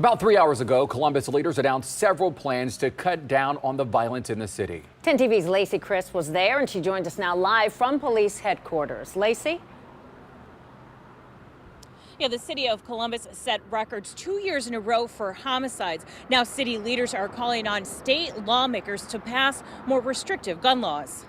About 3 hours ago, Columbus leaders announced several plans to cut down on the violence in the city. 10 TV's Lacey Crisp was there, and she joins us now live from police headquarters. Lacey? Yeah, the city of Columbus set records 2 years in a row for homicides. Now city leaders are calling on state lawmakers to pass more restrictive gun laws.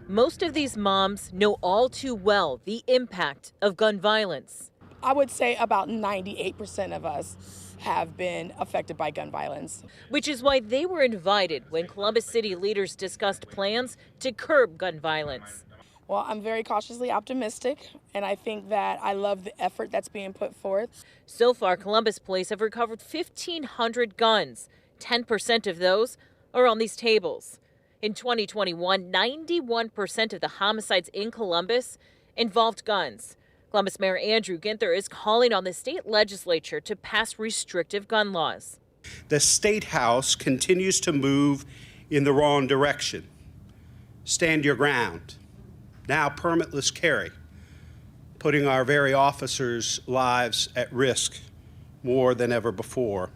Most of these moms know all too well the impact of gun violence. I would say about 98% of us have been affected by gun violence. Which is why they were invited when Columbus city leaders discussed plans to curb gun violence. Well, I'm very cautiously optimistic, and I think that I love the effort that's being put forth. So far, Columbus police have recovered 1,500 guns. 10% of those are on these tables. In 2021, 91% of the homicides in Columbus involved guns. Columbus Mayor Andrew Ginther is calling on the state legislature to pass restrictive gun laws. The State House continues to move in the wrong direction. Stand your ground. Now permitless carry, putting our very officers' lives at risk more than ever before.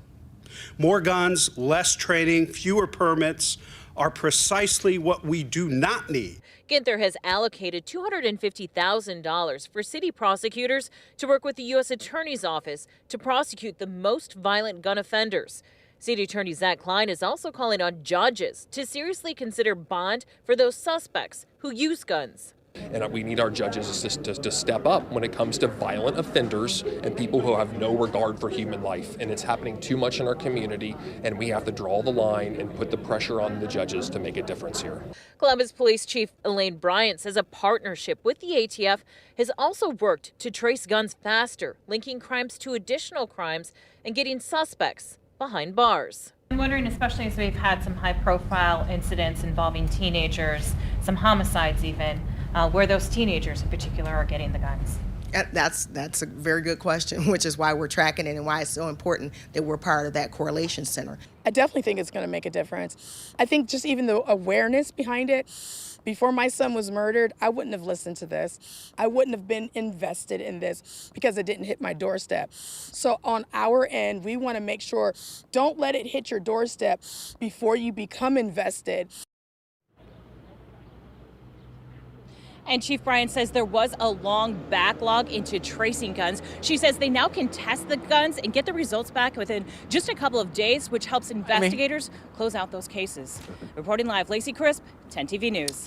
More guns, less training, fewer permits are precisely what we do not need. Ginther has allocated $250,000 for city prosecutors to work with the U.S. Attorney's Office to prosecute the most violent gun offenders. City Attorney Zach Klein is also calling on judges to seriously consider bond for those suspects who use guns. And we need our judges to step up when it comes to violent offenders and people who have no regard for human life. And it's happening too much in our community, and we have to draw the line and put the pressure on the judges to make a difference here. Columbus Police Chief Elaine Bryant says a partnership with the ATF has also worked to trace guns faster, linking crimes to additional crimes and getting suspects behind bars. I'm wondering, especially as we've had some high-profile incidents involving teenagers, some homicides even, where those teenagers in particular are getting the guns. That's a very good question, which is why we're tracking it and why it's so important that we're part of that correlation center. I definitely think it's going to make a difference. I think just even the awareness behind it. Before my son was murdered, I wouldn't have listened to this. I wouldn't have been invested in this because it didn't hit my doorstep. So on our end, we want to make sure, don't let it hit your doorstep before you become invested. And Chief Bryant says there was a long backlog into tracing guns. She says they now can test the guns and get the results back within just a couple of days, which helps investigators close out those cases. Reporting live, Lacey Crisp, 10 TV News.